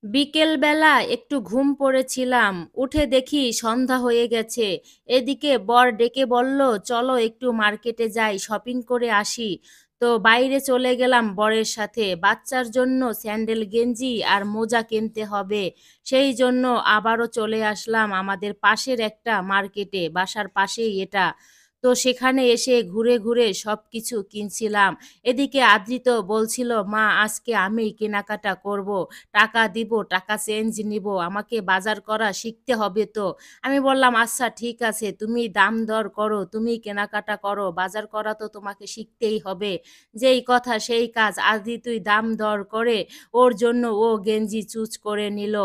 বিকেলবেলা একটু ঘুম পড়েছিলাম, উঠে দেখি সন্ধ্যা হয়ে গেছে। এদিকে বর ডেকে বলল, চলো একটু মার্কেটে যাই, শপিং করে আসি। তো বাইরে চলে গেলাম বরের সাথে। বাচ্চার জন্য স্যান্ডেল গেঞ্জি আর মোজা কিনতে হবে, সেই জন্য আবারও চলে আসলাম আমাদের পাশের একটা মার্কেটে, বাসার পাশেই এটা। তো সেখানে এসে ঘুরে ঘুরে সব কিছু কিনছিলাম। এদিকে আদ্রিত বলছিল, মা আজকে আমি কেনাকাটা করব, টাকা দিব, টাকা চেঞ্জ নিব, আমাকে বাজার করা শিখতে হবে। তো আমি বললাম, আচ্ছা ঠিক আছে, তুমি দাম দর করো, তুমি কেনাকাটা করো, বাজার করা তো তোমাকে শিখতেই হবে। যেই কথা সেই কাজ, আদি তুই দাম দর করে ওর জন্য ও গেঞ্জি চুজ করে নিল।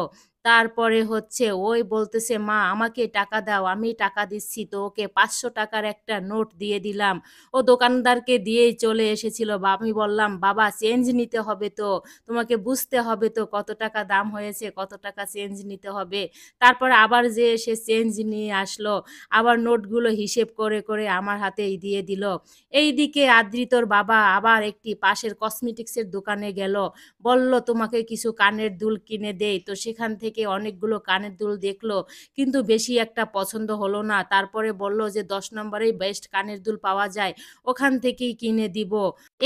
তারপরে হচ্ছে ওই বলতেছে, মা আমাকে টাকা দাও, আমি টাকা দিচ্ছি। তো ওকে 500 টাকার একটা নোট দিয়ে দিলাম। ও দোকানদারকে দিয়েই চলে এসেছিল। আমি বললাম, বাবা চেঞ্জ নিতে হবে তো, তোমাকে বুঝতে হবে তো কত টাকা দাম হয়েছে, কত টাকা চেঞ্জ নিতে হবে। তারপর আবার যে এসে চেঞ্জ নিয়ে আসলো, আবার নোটগুলো হিসেব করে করে আমার হাতেই দিয়ে দিল। এইদিকে আদ্রিতর বাবা আবার একটি পাশের কসমেটিক্সের দোকানে গেল, বলল তোমাকে কিছু কানের দুল কিনে দেই। তো সেখান থেকে অনেকগুলো কানের দুল দেখলো, কিন্তু বেশি একটা পছন্দ হলো না। তারপরে বলল যে 10 নম্বরেই বেস্ট কানের দুল পাওয়া যায়, ওখান থেকেই কিনে দিব।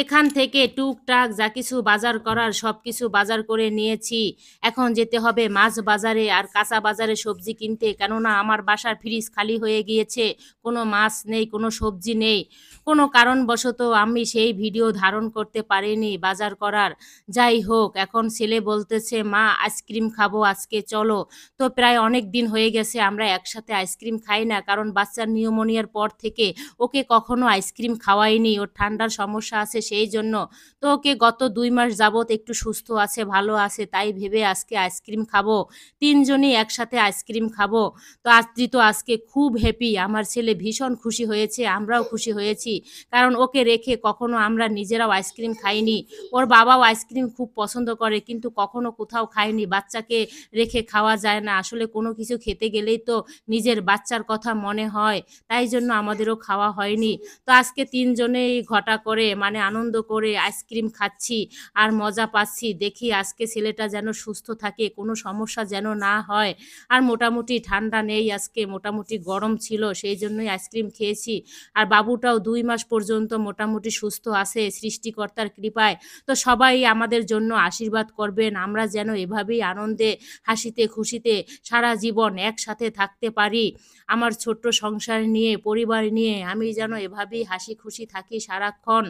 এখান থেকে টুকটাক যা কিছু বাজার করার সব কিছু বাজার করে নিয়েছি। এখন যেতে হবে মাছ বাজারে আর কাঁচা বাজারে সবজি কিনতে, কেননা আমার বাসার ফ্রিজ খালি হয়ে গিয়েছে, কোনো মাছ নেই, কোনো সবজি নেই। কোনো কারণবশত আমি সেই ভিডিও ধারণ করতে পারিনি বাজার করার। যাই হোক, এখন ছেলে বলতেছে, মা আইসক্রিম খাবো আজকে, চলো। তো প্রায় অনেক দিন হয়ে গেছে আমরা একসাথে আইসক্রিম খাই না, কারণ বাচ্চার নিউমোনিয়ার পর থেকে ওকে কখনো আইসক্রিম খাওয়াইনি, ওর ঠান্ডার সমস্যা আছে সেই জন্য। তো ওকে গত 2 মাস যাবত একটু সুস্থ আছে, ভালো আছে, তাই ভেবে আজকে আইসক্রিম খাবো, তিনজনই একসাথে আইসক্রিম খাবো। তো আজকে তো আজকে খুব হ্যাপি, আমার ছেলে ভীষণ খুশি হয়েছে, আমরাও খুশি হয়েছি, কারণ ওকে রেখে কখনো আমরা নিজেরাও আইসক্রিম খাইনি। ওর বাবাও আইসক্রিম খুব পছন্দ করে, কিন্তু কখনো কোথাও খায়নি। বাচ্চাকে রেখে খাওয়া যায় না, আসলে কোনো কিছু খেতে গেলেই তো নিজের বাচ্চার কথা মনে হয়, তাই জন্য আমাদেরও খাওয়া হয়নি। তো আজকে তিনজনেই ঘটা করে মানে আনন্দ করে আইসক্রিম খাচ্ছি আর মজা পাচ্ছি। দেখি আজকে ছেলেটা যেন সুস্থ থাকে, কোনো সমস্যা যেন না হয়। আর মোটামুটি ঠান্ডা নেই, আজকে মোটামুটি গরম ছিল, সেই জন্যই আইসক্রিম খেয়েছি। আর বাবুটাও 2 মাস পর্যন্ত মোটামুটি সুস্থ আছে সৃষ্টিকর্তার কৃপায়। তো সবাই আমাদের জন্য আশীর্বাদ করবেন, আমরা যেন এভাবেই আনন্দে হাসিতে খুশিতে সারা জীবন একসাথে থাকতে পারি। আমার ছোট্ট সংসার নিয়ে, পরিবার নিয়ে আমি যেন এভাবেই হাসি খুশি থাকি সারাক্ষণ।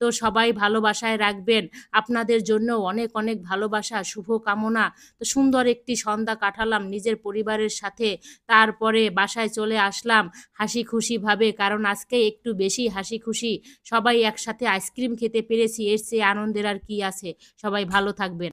তো সবাই ভালোবাসায় রাখবেন। আপনাদের জন্য অনেক অনেক ভালোবাসা, শুভ কামনা। তো সুন্দর একটি সন্ধ্যা কাটালাম নিজের পরিবারের সাথে। তারপরে বাসায় চলে আসলাম হাসি খুশিভাবে, কারণ আজকে একটু বেশি হাসি খুশি। সবাই একসাথে আইসক্রিম খেতে পেরেছি, এর চেয়ে আনন্দের আর কি আছে। সবাই ভালো থাকবেন।